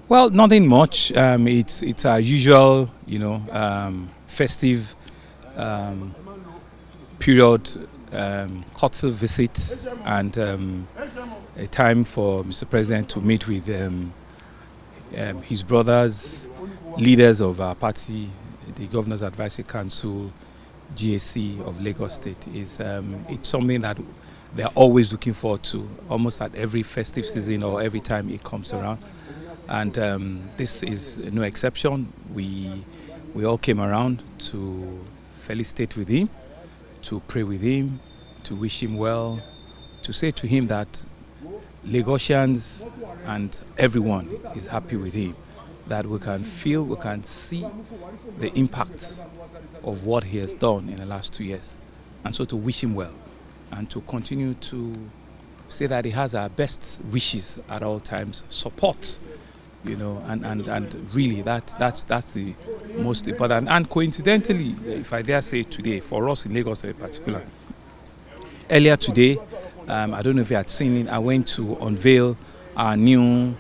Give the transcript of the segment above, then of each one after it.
Well, nothing much. It's our usual, festive um, period, courtesy visit, and a time for Mr. President to meet with his brothers, leaders of our party, the Governor's Advisory Council, GAC of Lagos State. It's something that they're always looking forward to, almost at every festive season or every time it comes around. And this is no exception. We all came around to felicitate with him, to pray with him, to wish him well, to say to him that Lagosians and everyone is happy with him, that we can feel, we can see the impacts of what he has done in the last 2 years. And so to wish him well and to continue to say that he has our best wishes at all times, support, and really that's the most important. And coincidentally, if I dare say today, for us in Lagos in particular, earlier today, I don't know if you had seen it, I went to unveil our new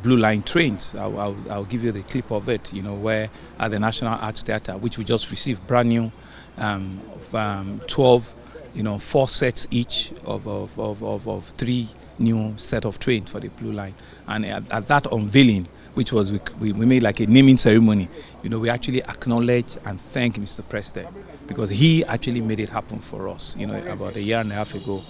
Blue Line trains. I'll give you the clip of it, where at the National Arts Theatre, which we just received brand new, 12, 4 sets each of 3 new set of trains for the Blue Line. And at that unveiling, which was we made like a naming ceremony, we actually acknowledge and thank Mr. President, because he actually made it happen for us. About a year and a half ago,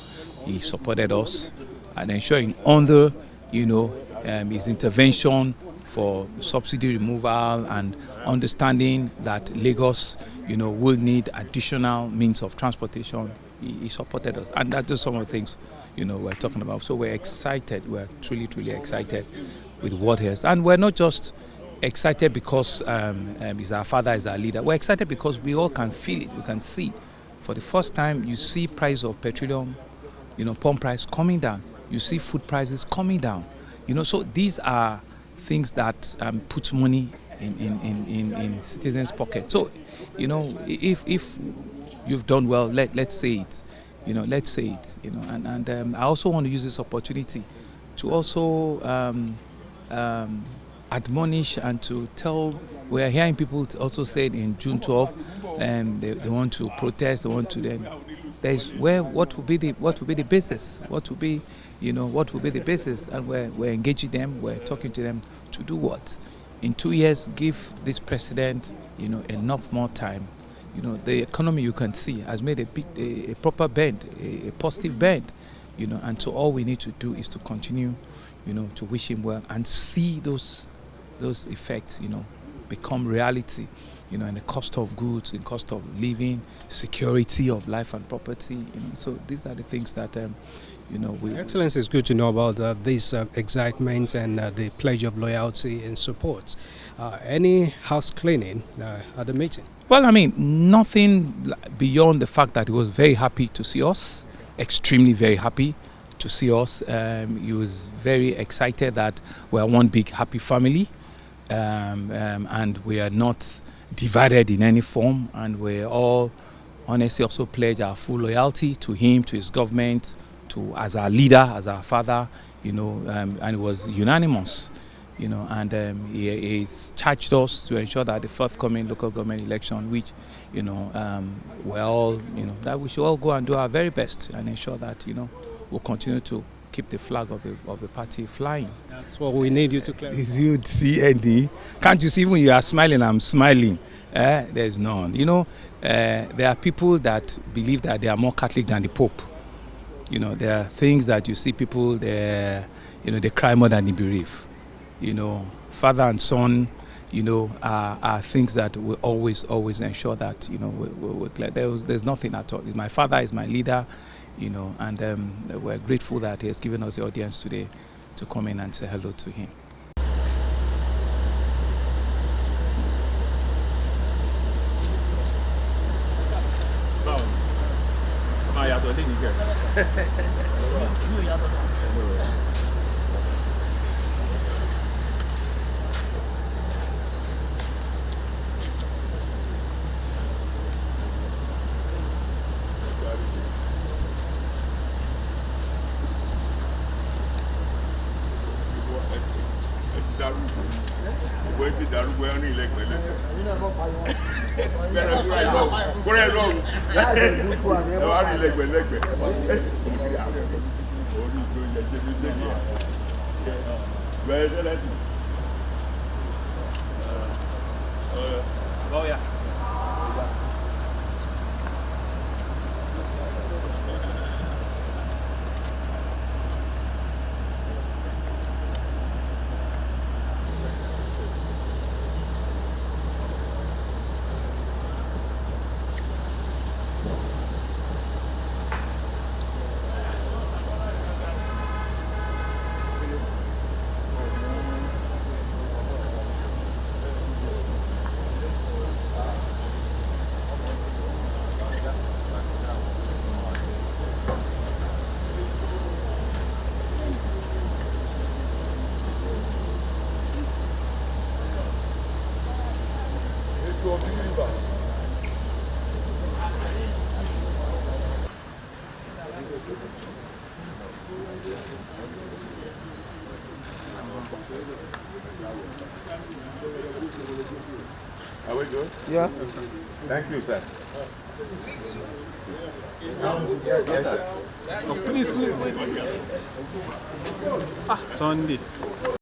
he supported us and ensuring under, his intervention for subsidy removal and understanding that Lagos, will need additional means of transportation. He supported us, and that's just some of the things, we're talking about. So we're excited. We're truly, truly excited with what he has. And we're not just excited because he's our father, he's our leader. We're excited because we all can feel it, we can see it. For the first time, you see price of petroleum, pump price coming down. You see food prices coming down. So these are things that put money in citizens' pockets. So, if you've done well, let's say it. Let's say it. And I also want to use this opportunity to also admonish and to tell. We're hearing people also say in June 12, they want to protest. They want to then. There's what will be the basis? What will be the basis? And we're engaging them. We're talking to them to do what? In 2 years, give this president enough more time. The economy, you can see, has made a proper bend, a positive bend, and so all we need to do is to continue, to wish him well and see those effects, become reality, and the cost of goods, the cost of living, security of life and property, So these are the things that, we... Excellency, it's good to know about this excitement and the pledge of loyalty and support. Any house cleaning at the meeting? Well, nothing beyond the fact that he was very happy to see us, extremely very happy to see us. He was very excited that we are one big happy family, and we are not divided in any form, and we all honestly also pledge our full loyalty to him, to his government, as our leader, as our father, and it was unanimous. And he's charged us to ensure that the forthcoming local government election, which, we're all, that we should all go and do our very best and ensure that, we'll continue to keep the flag of the party flying. That's what we need you to clarify. Is you see Eddie? Can't you see when you are smiling, I'm smiling? There's none. There are people that believe that they are more Catholic than the Pope. There are things that you see people, they cry more than they bereave. Father and son, are things that we always ensure that, there's nothing at all. My father is my leader, and we're grateful that he has given us the audience today to come in and say hello to him. Oh yeah. Are we good? Yeah. Thank you, sir. Yes, sir. Oh, please, wait. Sunday.